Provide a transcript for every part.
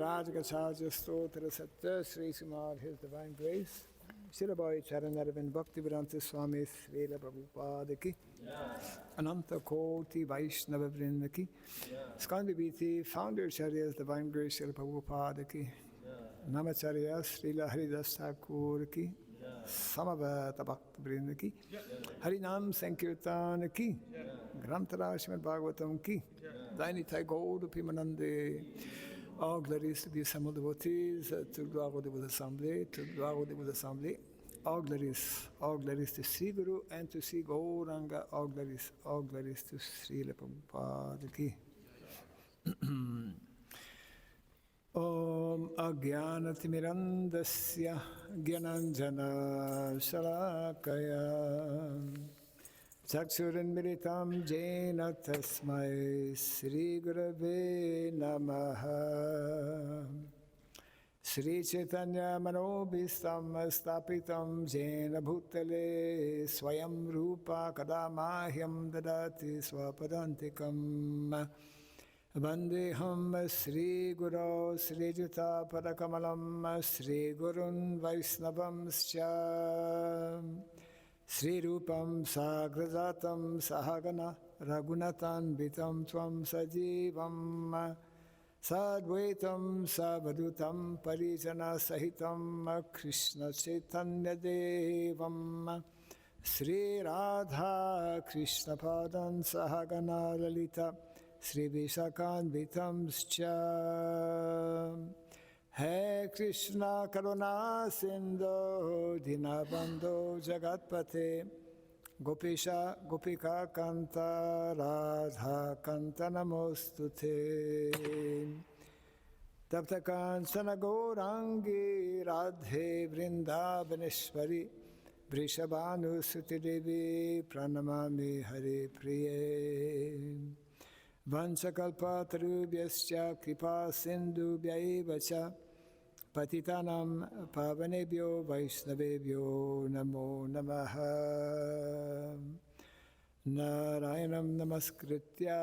Rajagasaja Stotra Satya Sri Sumar, His Divine Grace, Sirabai Charanaravind Bhakti Raghava Swami, Srila Prabhupada ki, Ananta Koti Vaishnava Vrinda ki, Skandi Biti, Founder Charyas Divine Grace, Srila Prabhupada ki, Namacharya Srila Haridas Thakur ki, Samavata Bhakti Vrinda ki, Harinam Sankirtan ki, Grantara Srimad Bhagavatam ki, Dainitai Gaur Pimanande. All glories to the assembled devotees, to gloire aux devotees assemblés, to gloire aux devotees assemblés. All glories to Sri Guru and to Sri Gauranga. All glories to Srila Prabhupada ki. Om Ajnanatimirandasya Gyananjana Shalakaya Chaksuranmiritam Jena Tasmai Sri Gurave Namaha Sri Chaitanya Manobhistam Stapitam Jena Bhutale Swayam Rupa Kadamahyam Dadati Swapadantikam Vandeham Sri Guru Sri Juta Padakamalam Sri Gurun Vaisnavamscha Sri Rupam Sagrajatam Sahagana Raghunatan Vitam Tvam Sajivam Sadvaitam Savadutam Parijana Sahitam Krishna Chaitanya Devam Sri Radha Krishna Padan Sahagana Lalita Sri Vishakan Vitamscha Hai Krishna Karuna Sindhu Dinabandhu Jagatpate Gopisha Gopika Kanta Radha Kanta Namostute Taptakanchana Gaurangi Radhe Vrindavaneshwari Vrishabhanu Suti Devi Pranamami Hare Priye Vanchakalpatarubhyascha kripa sindhubhyaeva patitanam pavanebhyo vaishnavebhyo namo namaha Narayanam namaskritya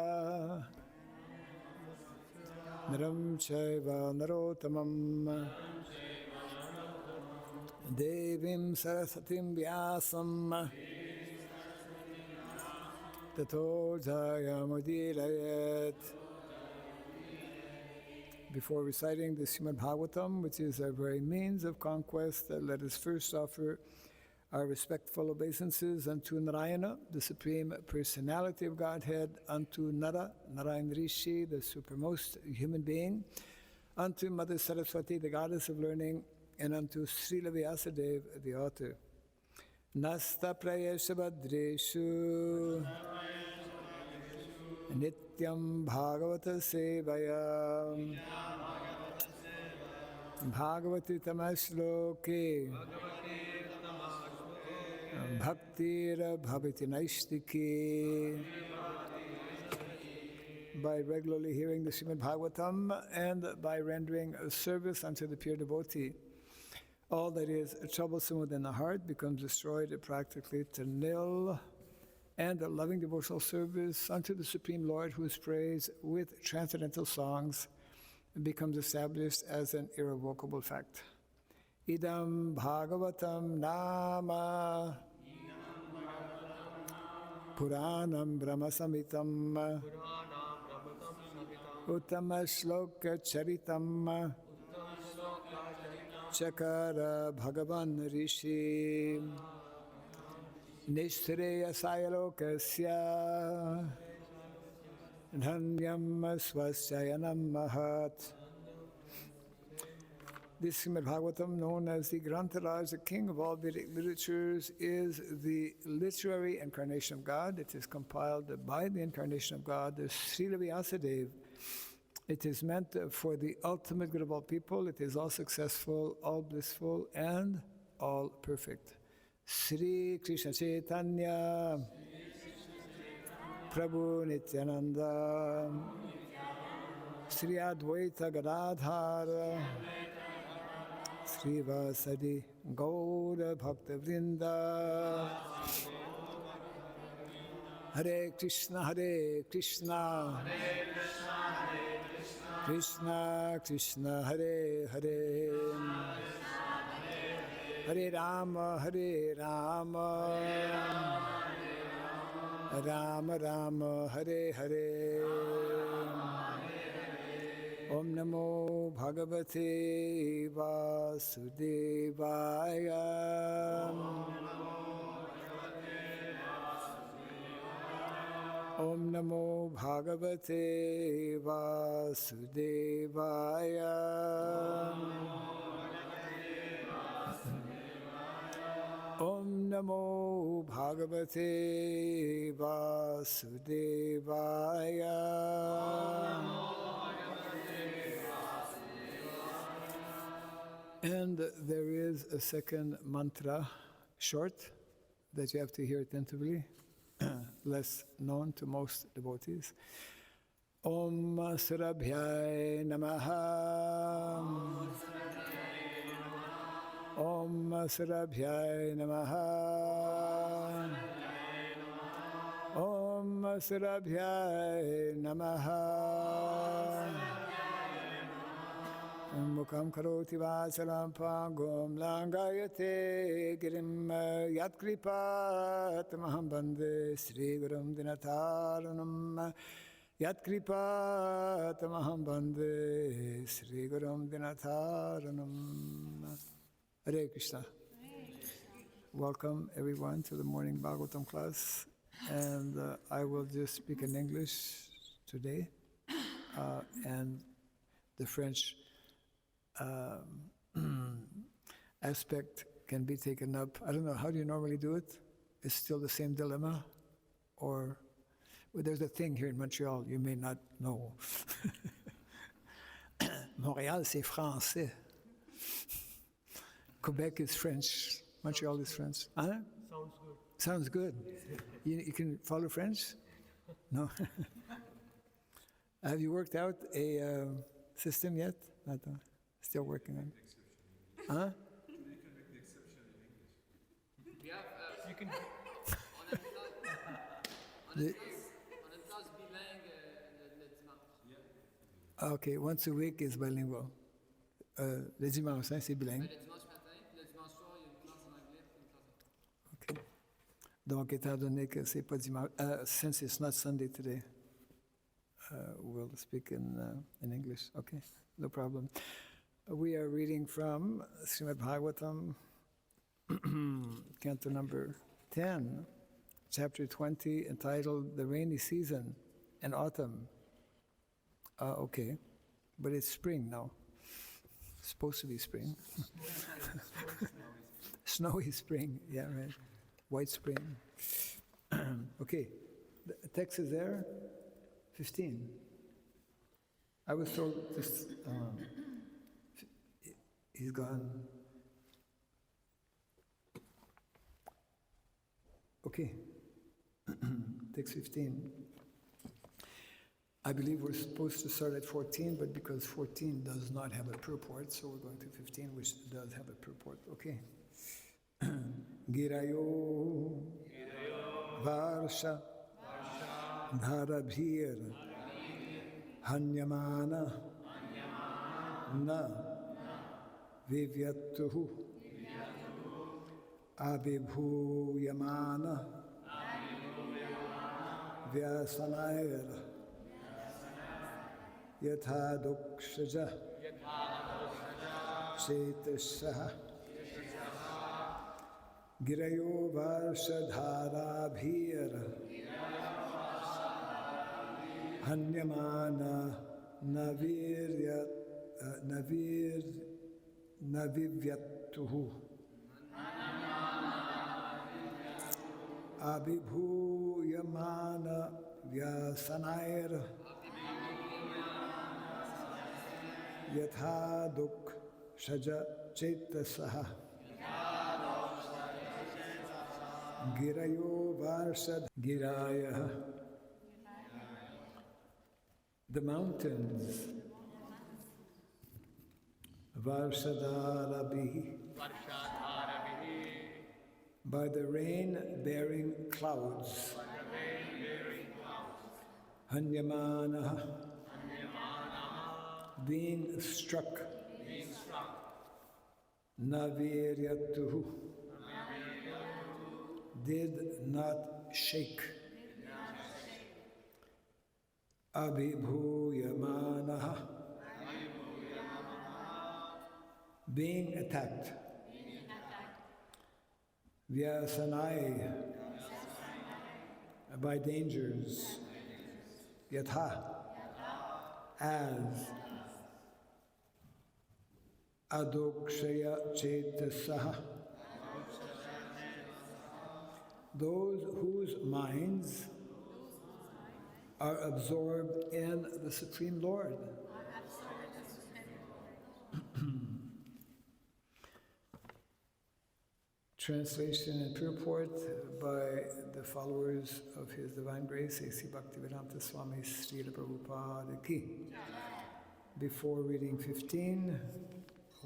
naram chaiva narotamam devim sarasatim vyasam Tato Jayamudirayat. Before reciting the Srimad Bhagavatam, which is our very means of conquest, let us first offer our respectful obeisances unto Narayana, the Supreme Personality of Godhead, unto Nara, Narayan Rishi, the supermost human being, unto Mother Saraswati, the Goddess of Learning, and unto Srila Vyasadeva, the author. Nasta Prayesha Badreshu Nityam Bhagavata Sevaya Bhagavati Tamashloke Bhakti Raghava Naistiki. By regularly hearing the Srimad Bhagavatam and by rendering a service unto the pure devotee, all that is troublesome within the heart becomes destroyed practically to nil, and a loving devotional service unto the Supreme Lord, who is praised with transcendental songs, becomes established as an irrevocable fact. Idam Bhagavatam Nama Puranam Brahmasamitam Uttama Shloka Charitam Chakara Bhagavan Rishi Nishreya Sayalokasya Dhanyam Swasyayanam Mahat. This Srimad Bhagavatam, known as the Grantaraj, the king of all Vedic literatures, is the literary incarnation of God. It is compiled by the incarnation of God, the Srila Vyasadeva. It is meant for the ultimate good of all people. It is all successful, all blissful, and all perfect. Sri Krishna Chaitanya Prabhu Nityananda Sri Advaita Gadadhara Sri Vasadi Gaura Bhakta Vrinda. Hare Krishna, Hare Krishna, Krishna Krishna Hare Hare Hare Rama Hare Rama Rama Rama Hare Hare Om Namo Bhagavate Vasudevaya Om Namo Bhagavate Vasudevaya Om Namo Bhagavate Vasudevaya And there is a second mantra, short, that you have to hear attentively, less known to most devotees. Om Surabhyay Namaha. Om Surabhyay Namaha. Om Surabhyay Namaha. Mukam karoti vasalam pangum langayate girim yatkripatamaham bande Sri Gurum Dinataranam yatkripatamaham bande Sri Gurum Dinataranam. Hare Krishna. Welcome everyone to the morning Bhagavatam class, and I will just speak in English today, and the French aspect can be taken up. I don't know, how do you normally do it? It's still the same dilemma? Or well, there's a thing here in Montreal you may not know. Montréal, c'est français. Quebec is French. Montreal is French. Huh? Sounds good. Sounds good. You can follow French? No? Have you worked out a system yet? Not still working on it. Huh? You can make the exception in English. We have, you can. On une classe bilingue le dimanche. Okay, once a week is bilingual. Le dimanche, hein, c'est bilingue. Le dimanche matin, puis le dimanche soir, il y a une classe en anglais, puis une classe en Okay. Donc, étant donné que c'est pas dimanche, since it's not Sunday today, we'll speak in English. Okay, no problem. We are reading from Srimad Bhagavatam, canto number 10, chapter 20, entitled The Rainy Season and Autumn. Okay, but it's spring now. It's supposed to be spring. Snowy spring, yeah, right. White spring. Okay, the text is there, 15. I was told this. He's gone. Okay. Text 15. I believe we're supposed to start at 14, but because 14 does not have a purport, so we're going to 15, which does have a purport. Okay. Girayo Varsha Dharabhir Hanyamana Na Vivyatuhu Abhibhuyamana Vyasanaira Yatha Dukshaja Chetashaha Girayo Varshadharabhir Hanyamana Navivyatuhu Abhibhuyamana Vyasanair Yatha Duk Shaja Chetasaha Girayo Varshad Giraya. The mountains Varshadarabihi, by the rain-bearing clouds. Hanyamana being struck, naviryatuhu, did not shake, abhibhuyamanaha, being attacked, vyasanai, by dangers, yatha, as, adokshaya chetasaha, those whose minds are absorbed in the Supreme Lord. Translation and purport by the followers of His Divine Grace, A.C. Bhakti Raghava Swami Srila Prabhupada Ki. Before reading 15,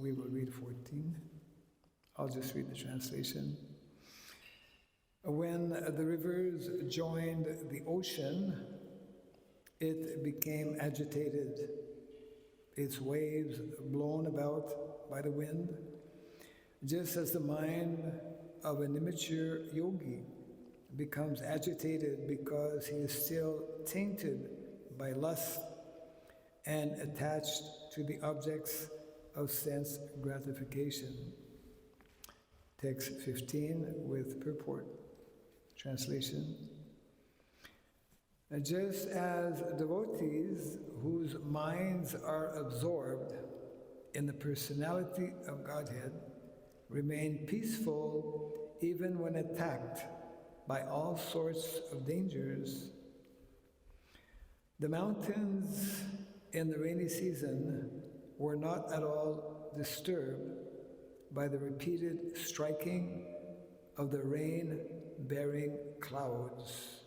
we will read 14. I'll just read the translation. When the rivers joined the ocean, it became agitated, its waves blown about by the wind, just as the mind of an immature yogi becomes agitated because he is still tainted by lust and attached to the objects of sense gratification. Text 15 with purport. Translation. Just as devotees whose minds are absorbed in the personality of Godhead remain peaceful even when attacked by all sorts of dangers, the mountains in the rainy season were not at all disturbed by the repeated striking of the rain-bearing clouds.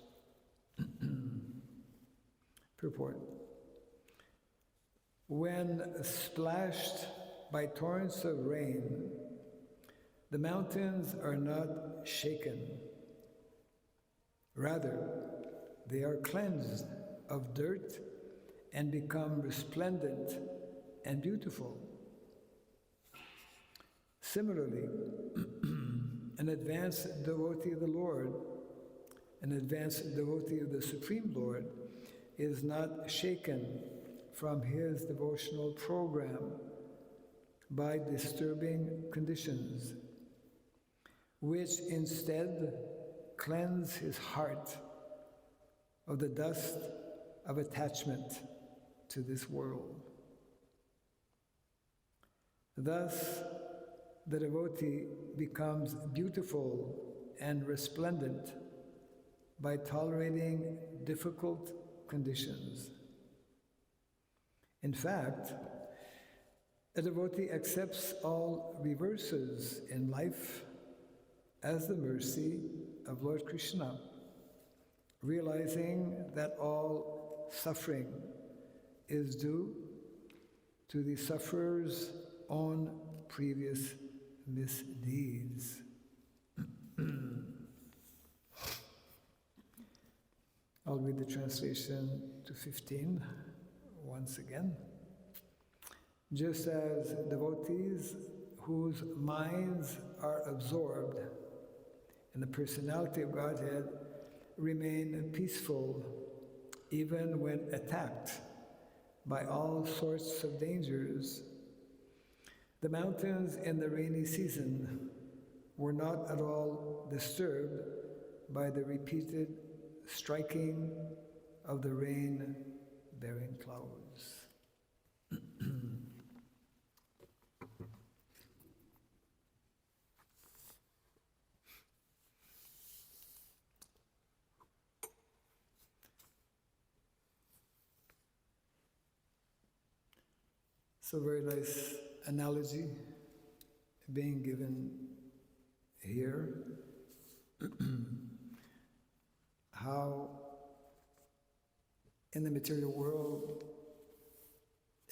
Purport. When splashed by torrents of rain, the mountains are not shaken. Rather, they are cleansed of dirt and become resplendent and beautiful. Similarly, an advanced devotee of the Lord, an advanced devotee of the Supreme Lord, is not shaken from his devotional program by disturbing conditions, which instead cleanse his heart of the dust of attachment to this world. Thus, the devotee becomes beautiful and resplendent by tolerating difficult conditions. In fact, a devotee accepts all reverses in life as the mercy of Lord Krishna, realizing that all suffering is due to the sufferer's own previous misdeeds. I'll read the translation to 15 once again. Just as devotees whose minds are absorbed in the personality of Godhead remain peaceful even when attacked by all sorts of dangers, the mountains in the rainy season were not at all disturbed by the repeated striking of the rain-bearing clouds. So very nice analogy being given here. How in the material world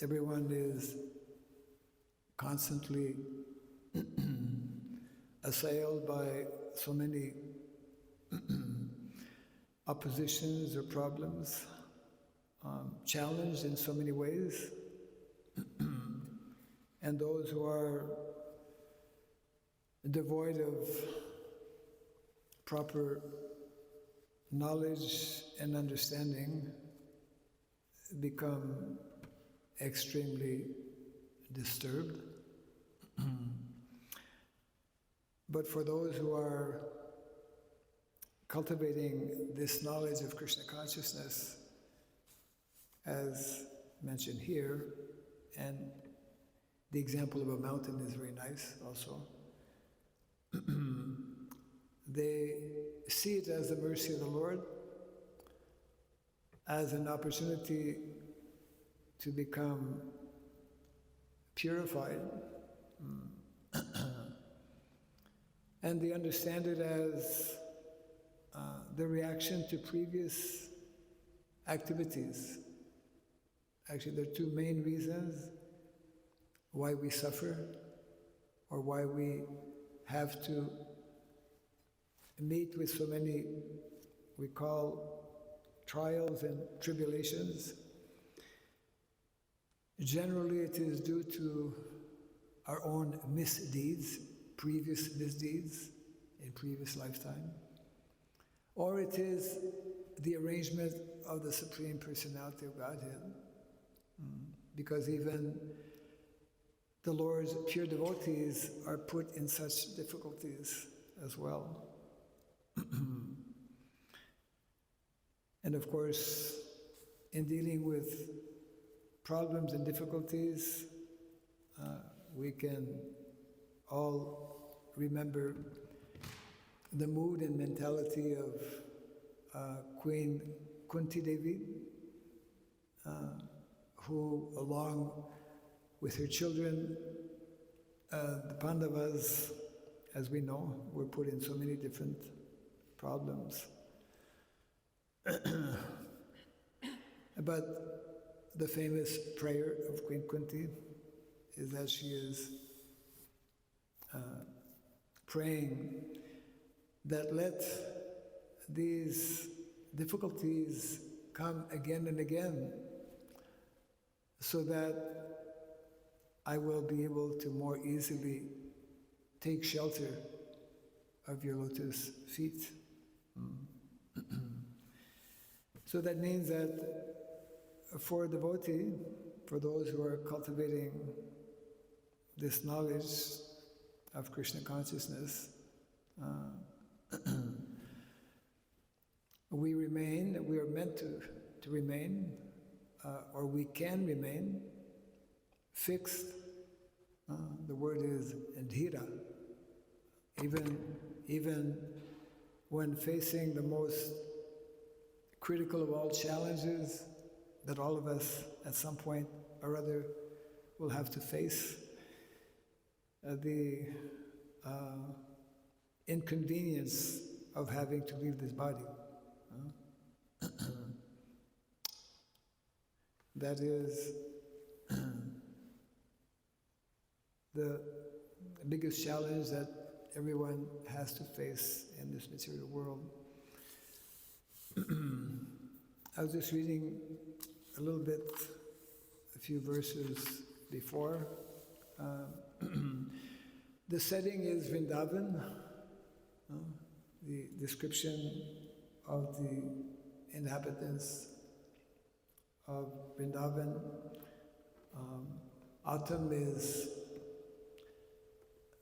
everyone is constantly assailed by so many oppositions or problems, challenged in so many ways. And those who are devoid of proper knowledge and understanding become extremely disturbed. But for those who are cultivating this knowledge of Krishna consciousness, as mentioned here, and the example of a mountain is very nice also, they see it as the mercy of the Lord, as an opportunity to become purified. And they understand it as the reaction to previous activities. Actually, there are two main reasons why we suffer, or why we have to meet with so many, we call, trials and tribulations. Generally, it is due to our own misdeeds, previous misdeeds in previous lifetime, or it is the arrangement of the Supreme Personality of Godhead, because even the Lord's pure devotees are put in such difficulties as well. And of course, in dealing with problems and difficulties, we can all remember the mood and mentality of Queen Kunti Devi, who, along with her children, the Pandavas, as we know, were put in so many different problems. But the famous prayer of Queen Kunti is that she is praying that let these difficulties come again and again, so that I will be able to more easily take shelter of your lotus feet. So that means that for a devotee, for those who are cultivating this knowledge of Krishna consciousness, we are meant to remain, or we can remain fixed. The word is dhira. Even when facing the most critical of all challenges that all of us at some point or other will have to face, the inconvenience of having to leave this body. That is the biggest challenge that everyone has to face in this material world. I was just reading a few verses before. The setting is Vrindavan, the description of the inhabitants of Vrindavan. Autumn is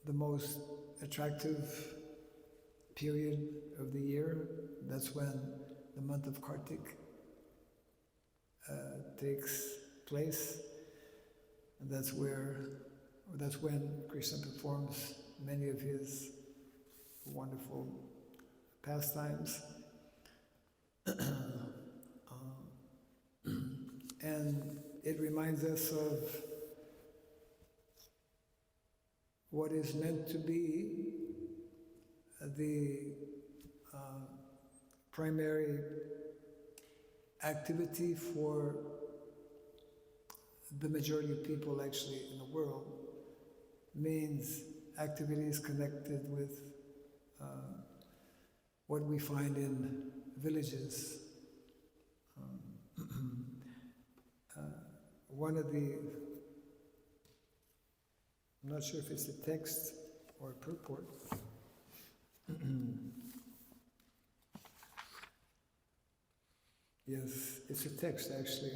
the most attractive period of the year. That's when the month of Kartik takes place, and that's when Krishna performs many of his wonderful pastimes. And it reminds us of what is meant to be the primary activity for the majority of people actually in the world, means activities connected with what we find in villages. One of the I'm not sure if it's a text or a purport. Yes, it's a text actually.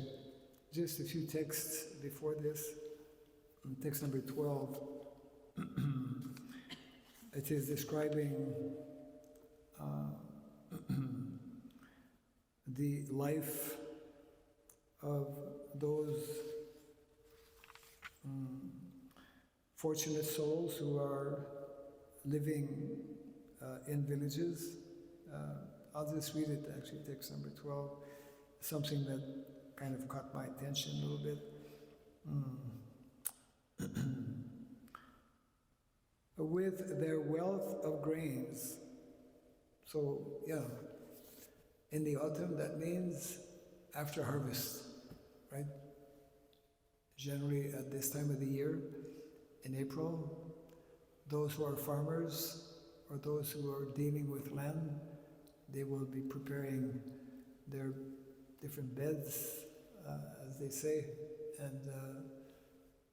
Just a few texts before this. Text number 12. It is describing the life of those fortunate souls who are living in villages. I'll just read it actually, text number 12. Something that kind of caught my attention a little bit. With their wealth of grains. So, yeah, in the autumn, that means after harvest, right? Generally at this time of the year, in April, those who are farmers or those who are dealing with land, they will be preparing their different beds, as they say, and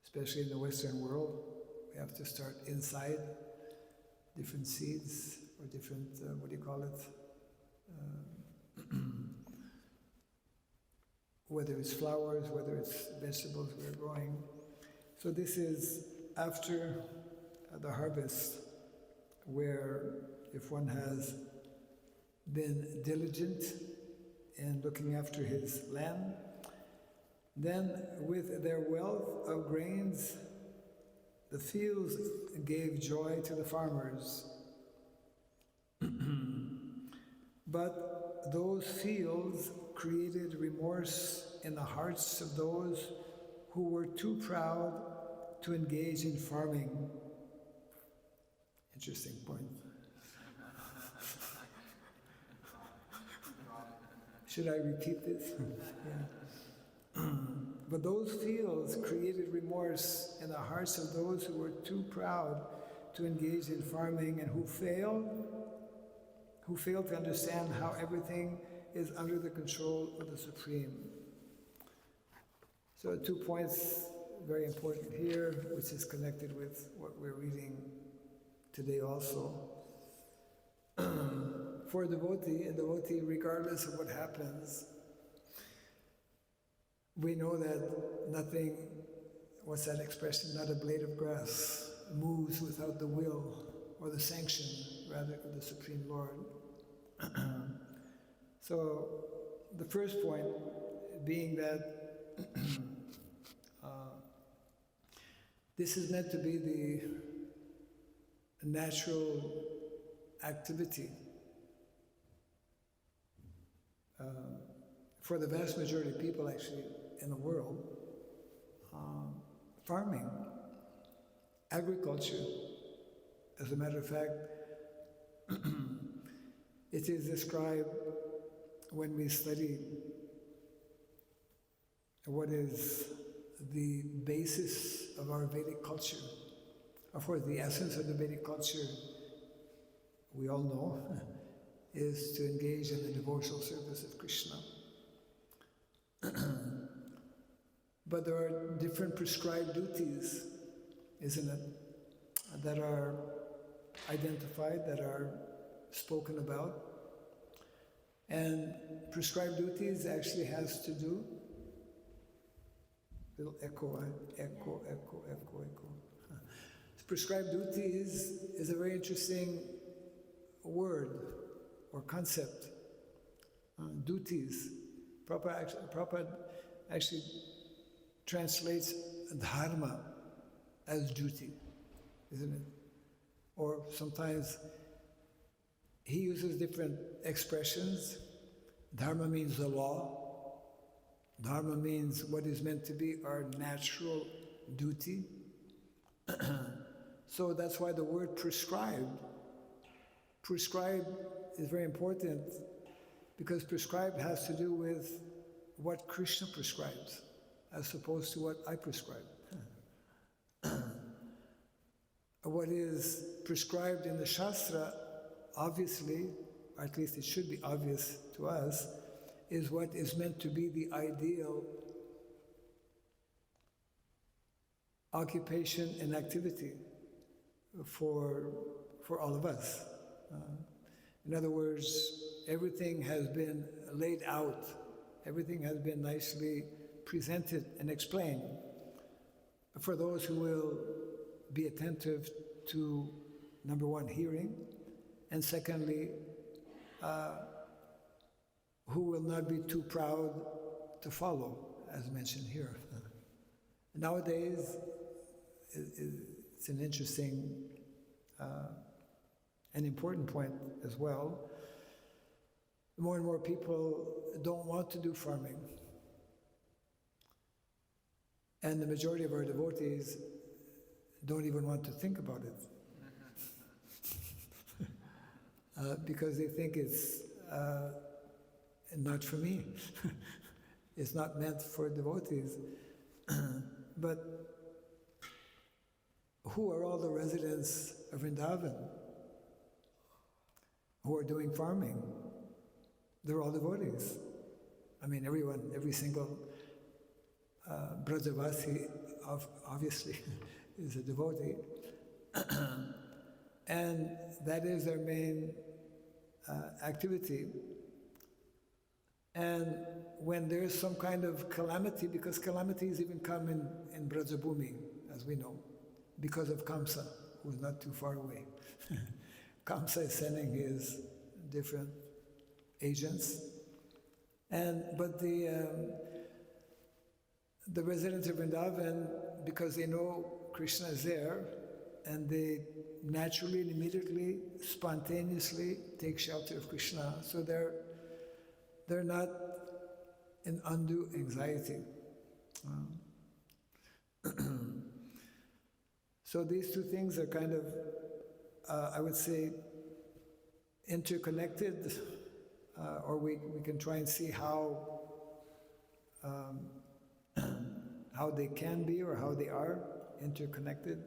especially in the Western world, we have to start inside different seeds or different, what do you call it? Whether it's flowers, whether it's vegetables we're growing. So this is after the harvest, where if one has been diligent in looking after his land, then with their wealth of grains, the fields gave joy to the farmers. But those fields created remorse in the hearts of those who were too proud to engage in farming. Interesting point. Should I repeat this? Yeah. But those fields created remorse in the hearts of those who were too proud to engage in farming and who failed to understand how everything is under the control of the Supreme. So 2 points very important here, which is connected with what we're reading today also. For a devotee, regardless of what happens, we know that nothing, what's that expression, not a blade of grass moves without the will or the sanction, rather, of the Supreme Lord. So the first point being that this is meant to be the natural activity for the vast majority of people actually in the world. Farming, agriculture, as a matter of fact, it is described when we study what is the basis of our Vedic culture. Of course, the essence of the Vedic culture, we all know, is to engage in the devotional service of Krishna. But there are different prescribed duties, isn't it, that are identified, that are spoken about. And prescribed duties actually has to do, little echo. Prescribed duties is a very interesting word or concept. Duties. Prabhupada actually translates dharma as duty, isn't it? Or sometimes he uses different expressions. Dharma means the law. Dharma means what is meant to be our natural duty. So that's why the word prescribed is very important, because prescribed has to do with what Krishna prescribes, as opposed to what I prescribe. What is prescribed in the Shastra, obviously, or at least it should be obvious to us, is what is meant to be the ideal occupation and activity for all of us. In other words, everything has been laid out, everything has been nicely presented and explained for those who will be attentive to, number one, hearing, and secondly, who will not be too proud to follow, as mentioned here. Nowadays, it's an interesting and important point as well. More and more people don't want to do farming. And the majority of our devotees don't even want to think about it. Because they think it's not for me. It's not meant for devotees. But who are all the residents of Vrindavan who are doing farming? They're all devotees. I mean, everyone, every single Brajavasi obviously is a devotee. And that is their main activity. And when there's some kind of calamity, because calamities even come in Brajabhumi, as we know, because of Kamsa, who's not too far away. Kamsa is sending his different agents. But the residents of Vrindavan, because they know Krishna is there, and they naturally and immediately, spontaneously take shelter of Krishna, so they're not in undue anxiety. So these two things are kind of, I would say, interconnected, or we can try and see how they can be or how they are interconnected.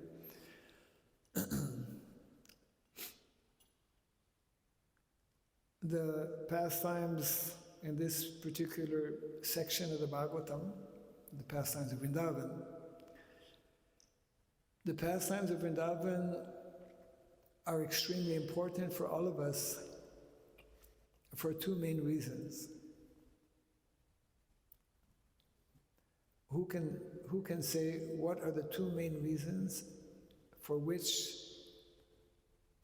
The pastimes in this particular section of the Bhagavatam, the pastimes of Vrindavan. The pastimes of Vrindavan are extremely important for all of us for two main reasons. Who can say what are the two main reasons for which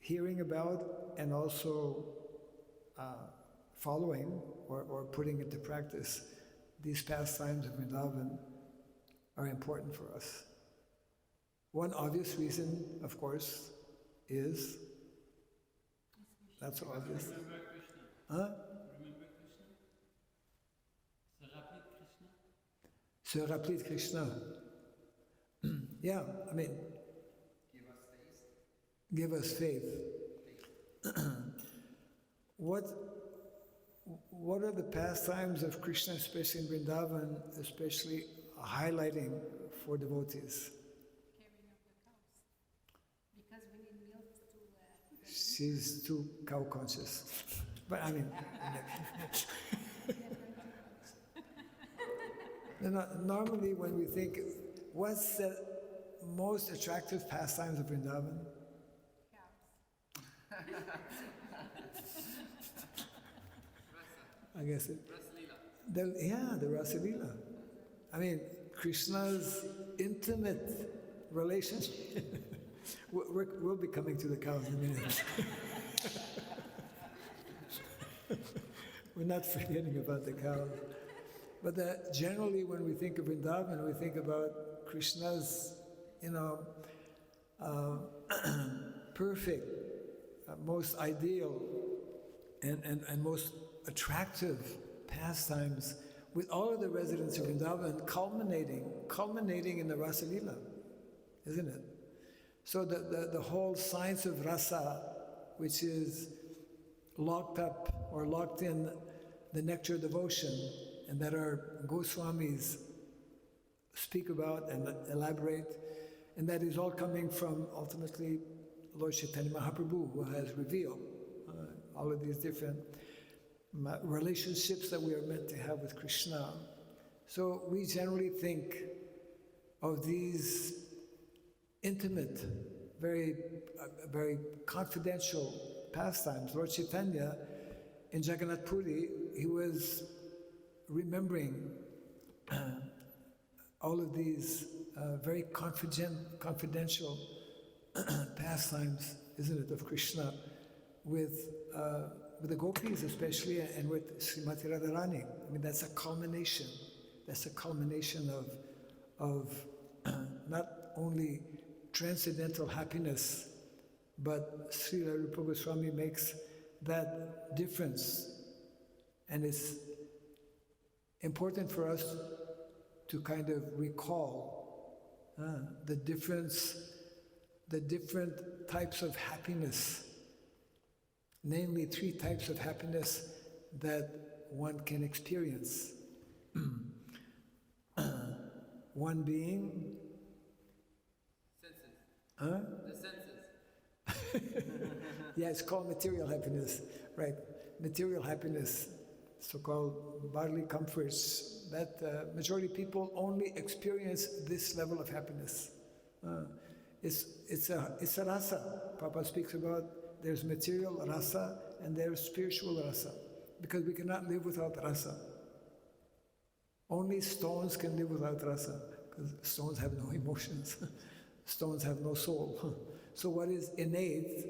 hearing about and also following or putting into practice these pastimes of Vrindavan are important for us? One obvious reason, of course, is, that's obvious. Remember Krishna. Huh? Remember Krishna? Se rappeler de Krishna. Yeah, I mean, give us faith. What are the pastimes of Krishna, especially in Vrindavan, especially highlighting for devotees? Because we need milk to... She's too cow conscious. But I mean... Normally when we think, what's the most attractive pastimes of Vrindavan? I guess it... the Rasa Leela. I mean, Krishna's intimate relationship. We'll be coming to the cows in a minute. We're not forgetting about the cows. But generally when we think of Vrindavan, we think about Krishna's, perfect, most ideal and most attractive pastimes with all of the residents of Vrindavan culminating in the Rasa Leela, isn't it? So the whole science of rasa, which is locked up or locked in the nectar of devotion, and that our Goswamis speak about and elaborate, and that is all coming from ultimately Lord Chaitanya Mahaprabhu, who has revealed all of these different relationships that we are meant to have with Krishna. So we generally think of these intimate, very confidential pastimes. Lord Chaitanya, in Jagannath Puri, he was remembering all of these very confidential pastimes, isn't it, of Krishna with the gopis especially, and with Srimati Radharani. I mean, that's a culmination. That's a culmination of not only transcendental happiness, but Srila Rupa Goswami makes that difference. And it's important for us to kind of recall the different types of happiness, namely 3 types of happiness that one can experience. One being Senses. The senses. yeah, it's called material happiness, right? Material happiness, so-called bodily comforts, that majority of people only experience this level of happiness. It's a rasa. Prabhupada speaks about there's material rasa and there's spiritual rasa, because we cannot live without rasa. Only stones can live without rasa, because stones have no emotions. Stones have no soul. So what is innate,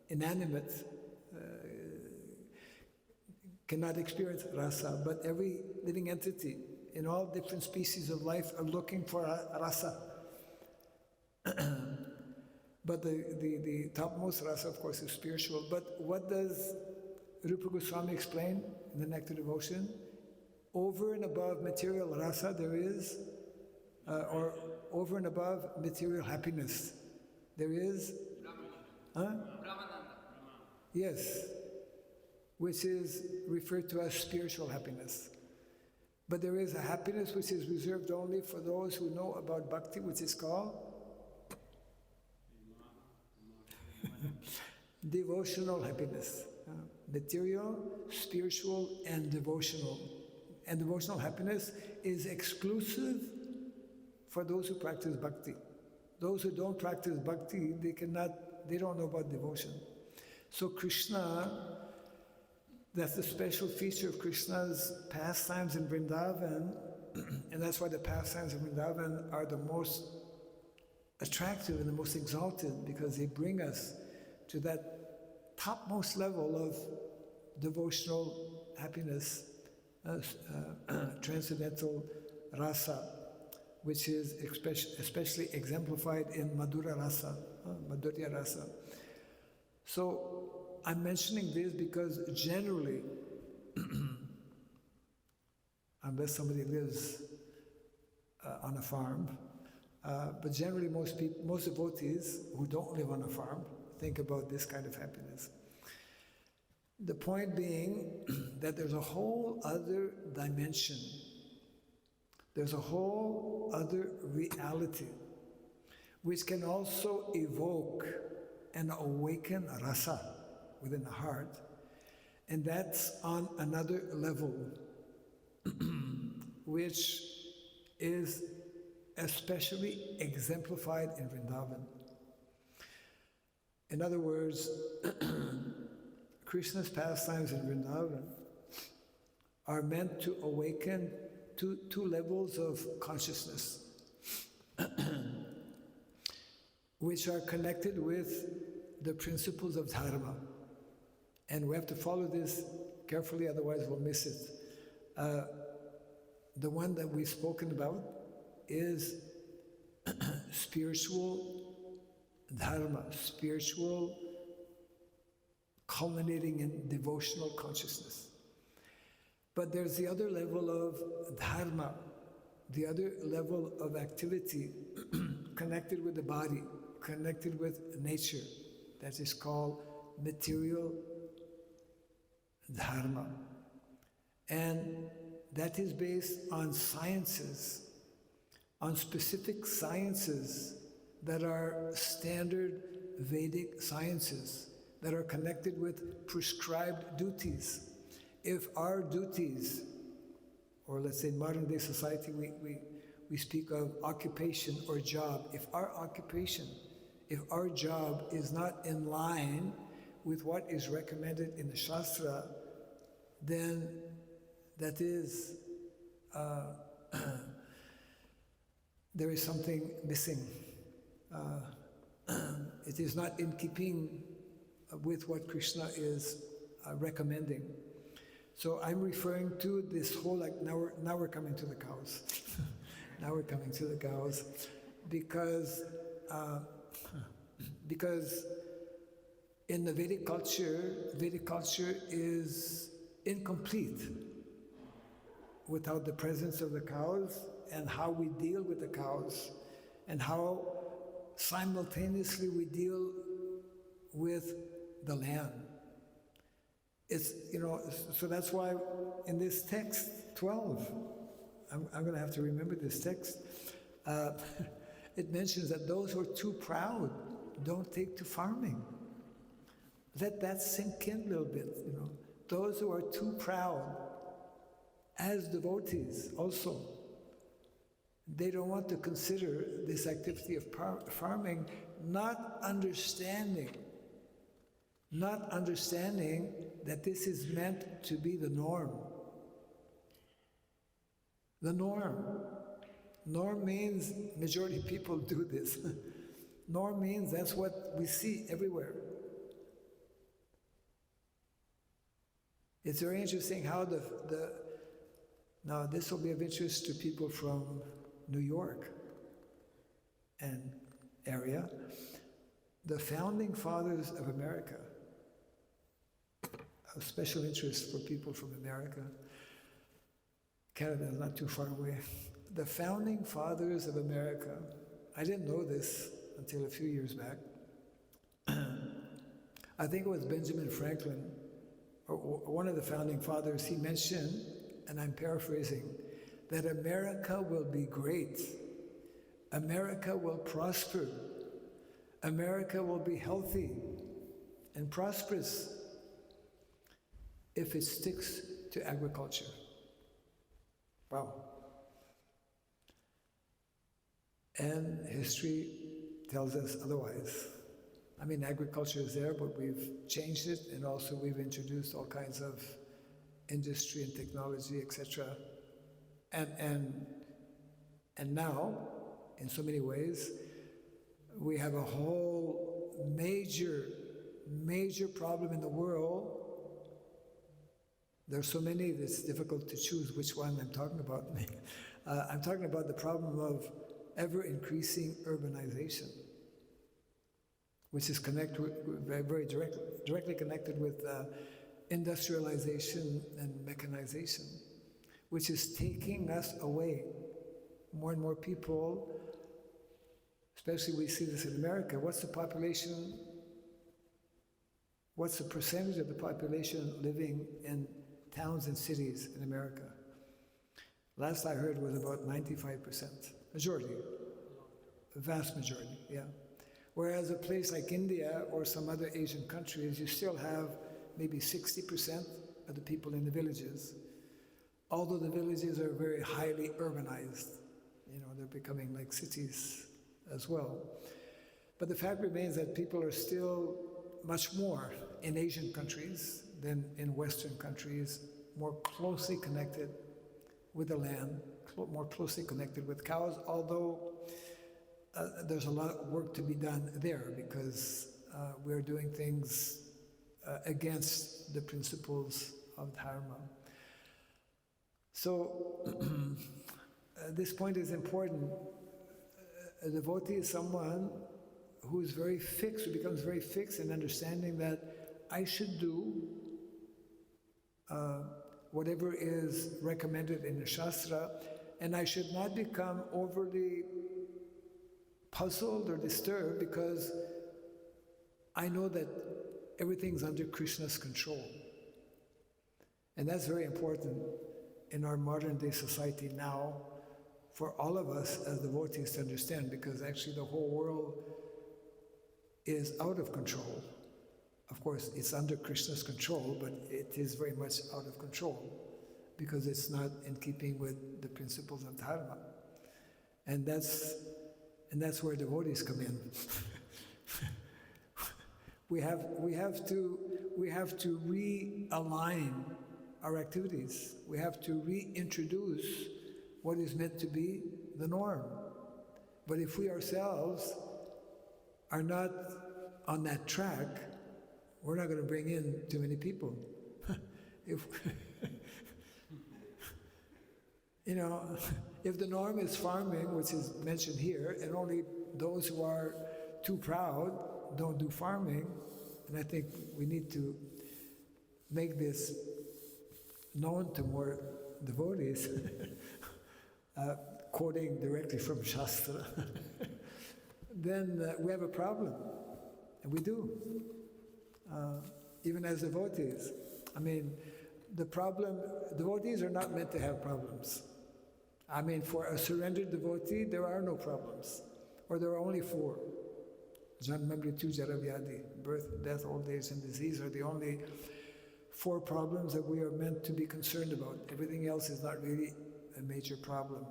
inanimate, cannot experience rasa, but every living entity in all different species of life are looking for rasa. But the topmost rasa, of course, is spiritual. But what does Rupa Goswami explain in the Nectar Devotion? Over and above material rasa, there is, or over and above material happiness, there is, yes, which is referred to as spiritual happiness. But there is a happiness which is reserved only for those who know about bhakti, which is called devotional happiness. Material, spiritual, and devotional. And devotional happiness is exclusive for those who practice bhakti. Those who don't practice bhakti, they don't know about devotion. So Krishna, that's the special feature of Krishna's pastimes in Vrindavan, and that's why the pastimes in Vrindavan are the most attractive and the most exalted, because they bring us to that topmost level of devotional happiness, transcendental rasa, which is especially exemplified in Madhura rasa, Madhurya rasa. So I'm mentioning this because generally, unless somebody lives on a farm, but generally most devotees who don't live on a farm think about this kind of happiness. The point being that there's a whole other dimension, there's a whole other reality which can also evoke and awaken rasa within the heart, and that's on another level, which is especially exemplified in Vrindavan. In other words, Krishna's pastimes in Vrindavan are meant to awaken two levels of consciousness, which are connected with the principles of dharma. And we have to follow this carefully, otherwise we'll miss it. The one that we've spoken about is spiritual dharma, spiritual culminating in devotional consciousness. But there's the other level of dharma, the other level of activity connected with the body, connected with nature, that is called material dharma. And that is based on sciences, on specific sciences that are standard Vedic sciences, that are connected with prescribed duties. If our duties, or let's say in modern day society, we speak of occupation or job. If our occupation, if our job is not in line with what is recommended in the Shastra, then that is, there is something missing. It is not in keeping with what Krishna is recommending. So I'm referring to this whole, like, now we're coming to the cows. Now we're coming to the cows, because in the Vedic culture is incomplete without the presence of the cows, and how we deal with the cows, and how simultaneously we deal with the land. It's, so that's why in this text 12, I'm going to have to remember this text, it mentions that those who are too proud don't take to farming. Let that sink in a little bit, Those who are too proud, as devotees also, they don't want to consider this activity of farming, not understanding that this is meant to be the norm. The norm. Norm means majority of people do this. Norm means that's what we see everywhere. It's very interesting how now this will be of interest to people from New York and area. The founding fathers of America, of special interest for people from America. Canada is not too far away. The founding fathers of America, I didn't know this until a few years back. I think it was Benjamin Franklin, or one of the founding fathers, he mentioned, and I'm paraphrasing, that America will be great. America will prosper. America will be healthy and prosperous if it sticks to agriculture. Wow. And history tells us otherwise. I mean, agriculture is there, but we've changed it, and also we've introduced all kinds of industry and technology, etc. And now, in so many ways, we have a whole major problem in the world. There are so many that it's difficult to choose which one I'm talking about. I'm talking about the problem of ever-increasing urbanization, which is very directly connected with industrialization and mechanization, which is taking us away. More and more people, especially we see this in America, what's the population, what's the percentage of the population living in towns and cities in America? Last I heard was about 95%. Majority, a vast majority, yeah. Whereas a place like India or some other Asian countries, you still have maybe 60% of the people in the villages, although the villages are very highly urbanized. They're becoming like cities as well. But the fact remains that people are still much more in Asian countries than in Western countries, more closely connected with the land, more closely connected with cows, although there's a lot of work to be done there because we're doing things against the principles of Dharma. So this point is important. A devotee is someone who is very fixed, who becomes very fixed in understanding that I should do whatever is recommended in the Shastra, and I should not become overly puzzled or disturbed because I know that everything's under Krishna's control. And that's very important in our modern day society now for all of us as devotees to understand, because actually the whole world is out of control. Of course, it's under Krishna's control, but it is very much out of control because it's not in keeping with the principles of Dharma. And that's where devotees come in. we have to realign our activities. We have to reintroduce what is meant to be the norm. But if we ourselves are not on that track, we're not going to bring in too many people. If if the norm is farming, which is mentioned here, and only those who are too proud don't do farming, and I think we need to make this known to more devotees, quoting directly from Shastra, then we have a problem, and we do, even as devotees. I mean, devotees are not meant to have problems. I mean, for a surrendered devotee, there are no problems, or there are only 4. Janma, Mrityu, Jara, Vyadhi, birth, death, old age, and disease are the only 4 problems that we are meant to be concerned about. Everything else is not really a major problem.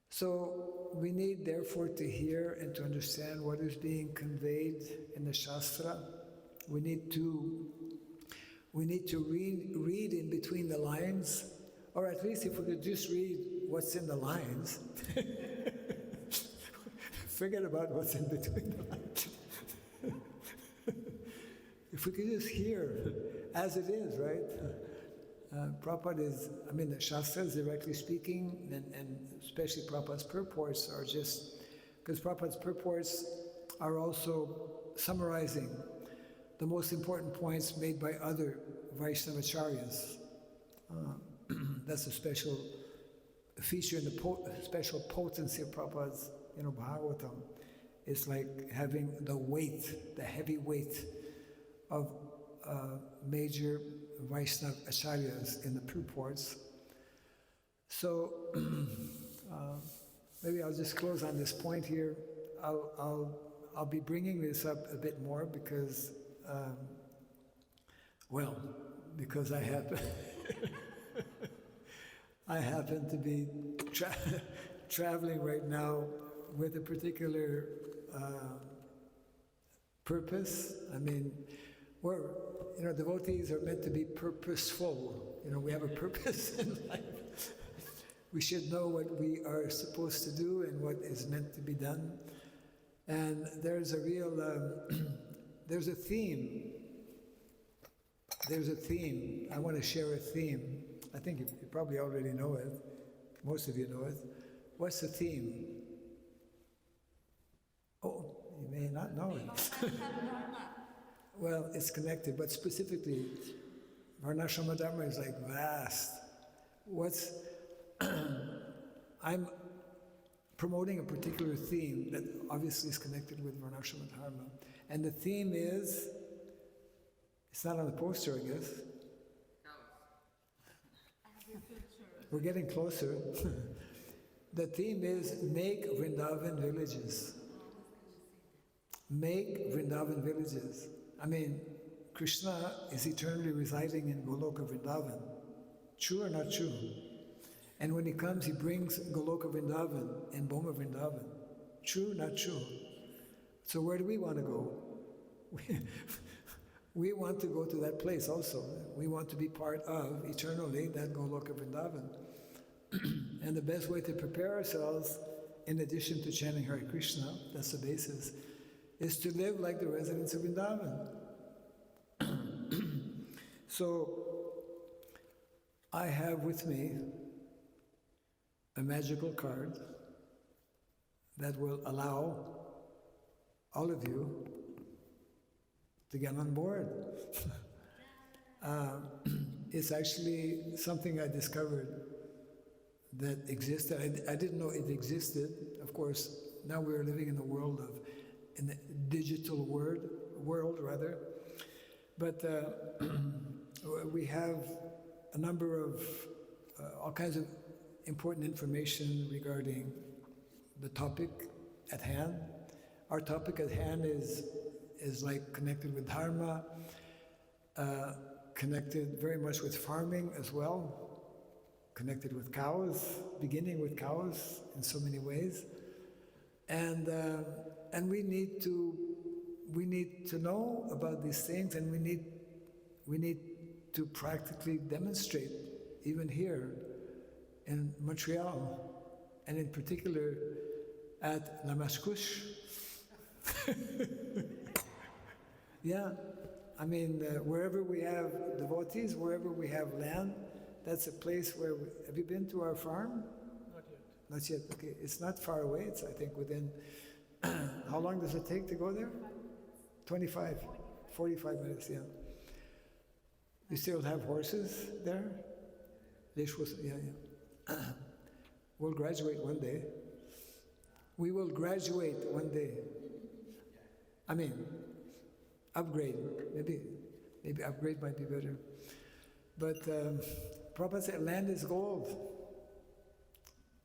So we need, therefore, to hear and to understand what is being conveyed in the Shastra. We need to read in between the lines, or at least if we could just read what's in the lines. Forget about what's in between the lines. If we could just hear as it is, right? Prabhupada is, the Shastras directly speaking, and especially Prabhupada's purports are just, because Prabhupada's purports are also summarizing the most important points made by other Vaishnavacharyas. That's a special feature in the special potency of Prabhupada's, Bhagavatam. It's like having the heavy weight of major Vaishnava acharyas in the purports. So maybe I'll just close on this point here. I'll be bringing this up a bit more because, because I happen to be traveling right now with a particular purpose. Devotees are meant to be purposeful. We have a purpose in life. We should know what we are supposed to do and what is meant to be done. And there's a real, there's a theme. There's a theme. I want to share a theme. I think you probably already know it. Most of you know it. What's the theme? Oh, you may not know it. Well, it's connected, but specifically, Varnashrama Dharma is like vast. I'm promoting a particular theme that obviously is connected with Varnashrama Dharma. And the theme is, it's not on the poster, I guess. We're getting closer. The theme is make Vrindavan villages. Make Vrindavan villages. Krishna is eternally residing in Goloka Vrindavan. True or not true? And when he comes, he brings Goloka Vrindavan and Bhoma Vrindavan. True, not true? So where do we want to go? We want to go to that place also. We want to be part of, eternally, that Goloka Vrindavan. And the best way to prepare ourselves, in addition to chanting Hare Krishna, that's the basis, is to live like the residents of Vrindavan. So, I have with me a magical card that will allow all of you to get on board. It's actually something I discovered that existed. I didn't know it existed. Of course, now we're living in the world of, in the digital world rather. But we have a number of all kinds of important information regarding the topic at hand. Our topic at hand is like connected with Dharma, connected very much with farming as well, connected with cows, beginning with cows in so many ways, and we need to know about these things, and we need to practically demonstrate, even here in Montreal, and in particular at La Mascouche. Yeah, I mean, wherever we have devotees, wherever we have land, that's a place where have you been to our farm? Not yet. Not yet, okay. It's not far away. It's, I think, within, how long does it take to go there? 25, 45 minutes, yeah. You still have horses there? Yeah. We'll graduate one day. We will graduate one day. I mean, upgrade. Maybe upgrade might be better. But Prabhupada said land is gold.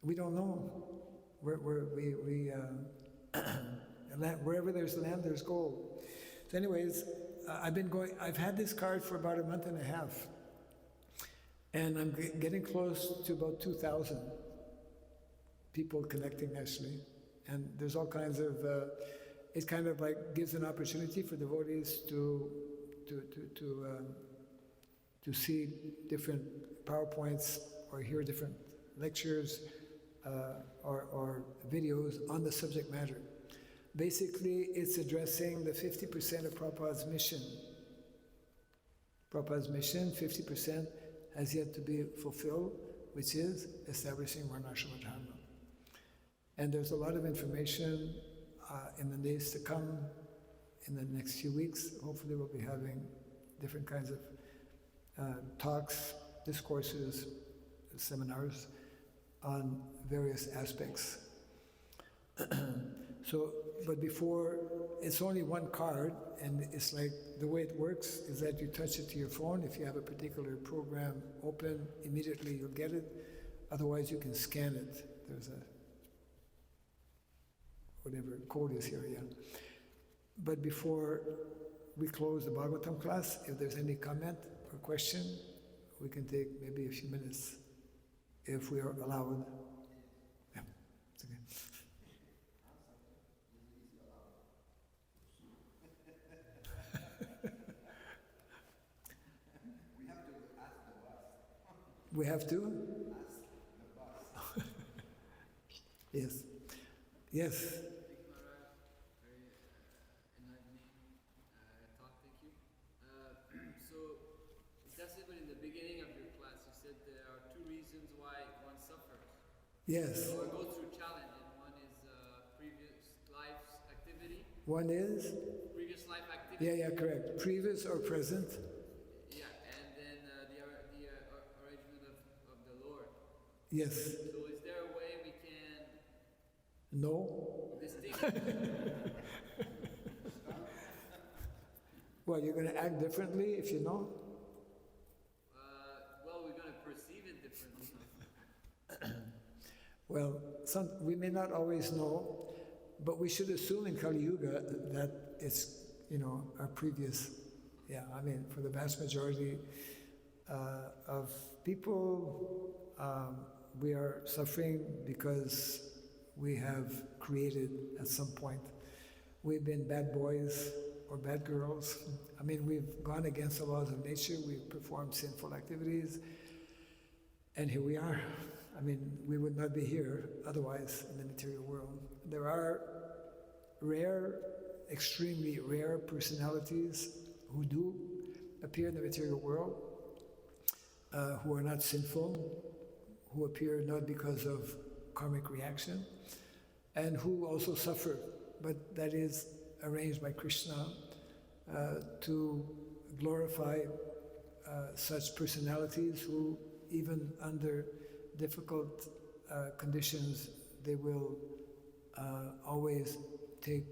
We don't know. Wherever there's land, there's gold. So anyways, I've had this card for about a month and a half. And I'm getting close to about 2,000 people connecting actually. And there's all kinds of, it kind of like gives an opportunity for devotees to see different PowerPoints or hear different lectures or videos on the subject matter. Basically, it's addressing the 50% of Prabhupada's mission. Prabhupada's mission, 50%, has yet to be fulfilled, which is establishing Varnashrama Dharma. And there's a lot of information in the days to come, in the next few weeks. Hopefully we'll be having different kinds of talks, discourses, seminars on various aspects. But before, it's only one card, and it's like the way it works is that you touch it to your phone. If you have a particular program open, immediately you'll get it. Otherwise, you can scan it. There's a whatever code is here, yeah. But before we close the Bhagavatam class, if there's any comment or question, we can take maybe a few minutes if we are allowed. Yeah, it's okay. We have to? Yes. Yes. Very enlightening talk, thank you. So, Dasibur, in the beginning of your class, you said there are two reasons why one suffers. Yes. Or goes through challenge, and one is previous life's activity. One is? Previous life activity. Yeah, correct. Previous or present? Yeah, and then the arrangement of the Lord. Yes. So is there a way we can No? distinguish? Well, you're going to act differently if you know? Well, we're going to perceive it differently. Well, we may not always know, but we should assume in Kali Yuga that it's, our previous, for the vast majority of people, we are suffering because we have created at some point. We've been bad boys or bad girls. We've gone against the laws of nature, we've performed sinful activities, and here we are. We would not be here otherwise in the material world. There are rare, extremely rare personalities who do appear in the material world, who are not sinful, who appear not because of karmic reaction, and who also suffer. But that is arranged by Krishna to glorify such personalities who, even under difficult conditions, they will always take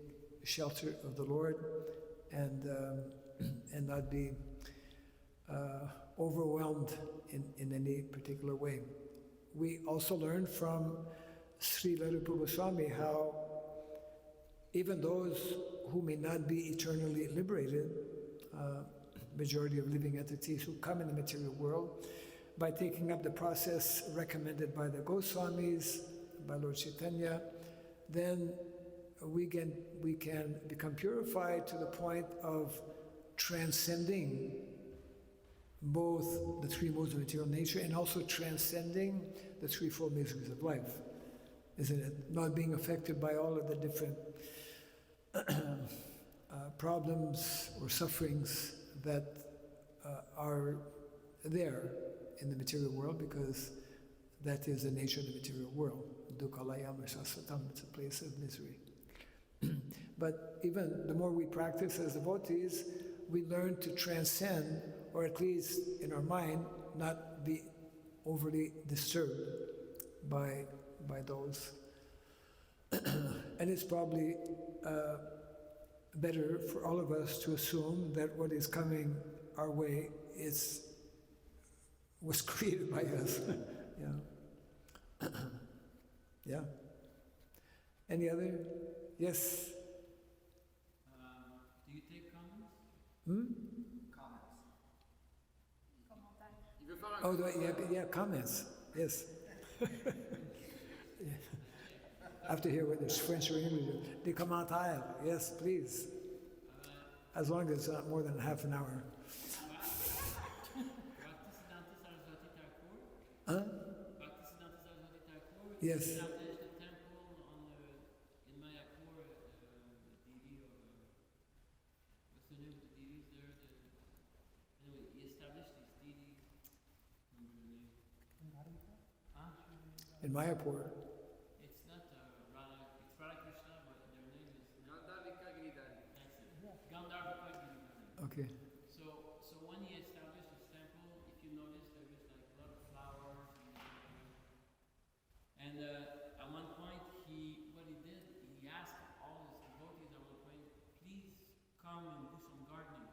shelter of the Lord and not be overwhelmed in any particular way. We also learn from Srila Rupa Goswami how even those who may not be eternally liberated, majority of living entities who come in the material world, by taking up the process recommended by the Goswamis, by Lord Chaitanya, then we can become purified to the point of transcending both the three modes of material nature and also transcending the threefold miseries of life, isn't it? Not being affected by all of the different problems or sufferings that are there in the material world, because that is the nature of the material world. Dukhalayam Shasvatam, it's a place of misery. But even the more we practice as devotees, we learn to transcend, or at least in our mind, not be overly disturbed by those. And it's probably better for all of us to assume that what is coming our way was created by us. Yeah. Yeah. Any other? Yes. Do you take comments? Oh, yeah, comments. Yes. Yeah. I have to hear whether it's French or English. Des commentaires. Yes, please. As long as it's not more than half an hour. Huh? Yes. Established a temple in Mayapur, the deity of, what's the name of the deities there? Anyway, he established these deities. Remember the name? In Mayapur. It's not it's Radha Krishna, but their name is Gandharvika Giridhari. that's it. Gandharvika Giridhari. Okay. So when he established this temple, if you notice, there was like a lot of flowers and at one point what he did, he asked all his devotees at one point, please come and do some gardening.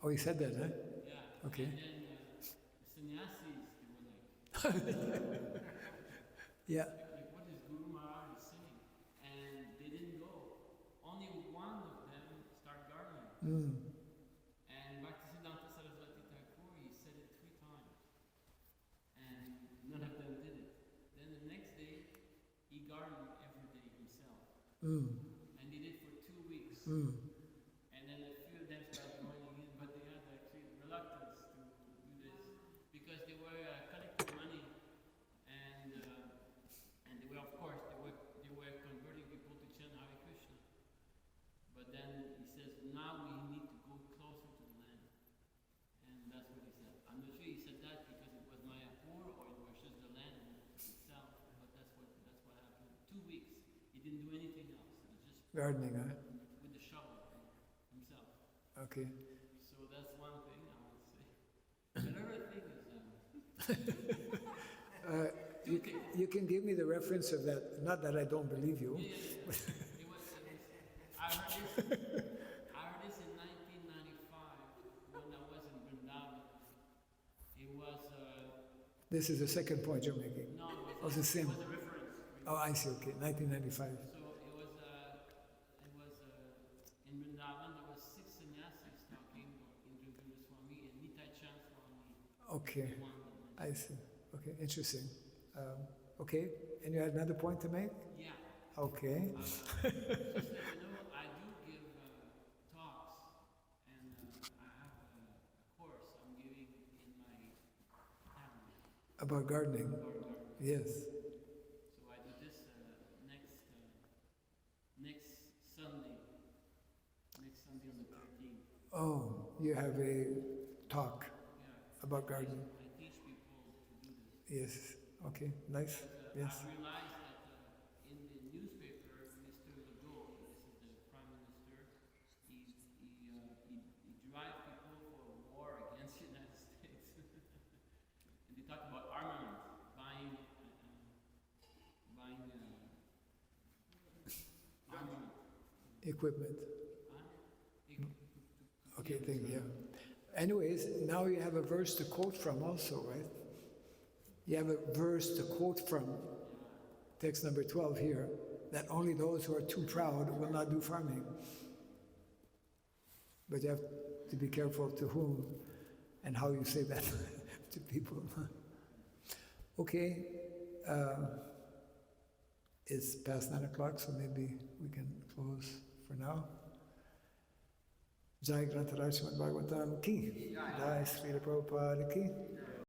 Oh, he said that, huh? Yeah. Okay. And then the sannyasis, they were like, Yeah. like what is Guru Maharaj is saying? And they didn't go. Only one of them started gardening. And Bhaktisiddhanta Saraswati Thakur, he said it 3 times. And none of them did it. Then the next day, he gardened every day himself. And he did for 2 weeks. And then a few of them started joining in, but they had actually reluctance to do this because they were collecting money and they were, of course, they were converting people to chant Hare Krishna. But then he says, now we need to go closer to the land. And that's what he said. I'm not sure he said that because it was Mayapur or it was just the land itself, but that's what happened. 2 weeks. He didn't do anything else. It was just Gardening, huh? with the shovel himself. Okay. So that's one thing I want to say. Another thing is, You can give me the reference of that. Not that I don't believe you. I heard this in 1995 when I was in Vrindavan. It was This is the second point you're making. no, Oh, it's the same. it was a reference. Oh, I see. Okay, 1995. So it was in Vrindavan. There was 6 sannyasis talking in Raghava Swami and Nitai Chan Swami. Okay, One of them. I see. Okay, interesting. Okay, and you had another point to make? Yeah. Okay. Just so you know, I do give talks, and I have a course I'm giving in my town. About gardening. Yes. So I do this next Sunday on the 13th. Oh, you have a talk Yeah. about gardening. I teach people to do this. Yes. Okay, nice. Yes. I realized that in the newspaper, Mr. Legault, this is the Prime Minister, he drives people for war against the United States. And they talk about armament, buying armament. Equipment. Huh? Okay, thank you. Anyways, now you have a verse to quote from also, right? You have a verse to quote from, text number 12 here, that only those who are too proud will not do farming. But you have to be careful to whom and how you say that. to people. Okay, it's past 9 o'clock, so maybe we can close for now. Jai Grantaraj Srimad Bhagavatam ki, Jai Srila Prabhupada ki,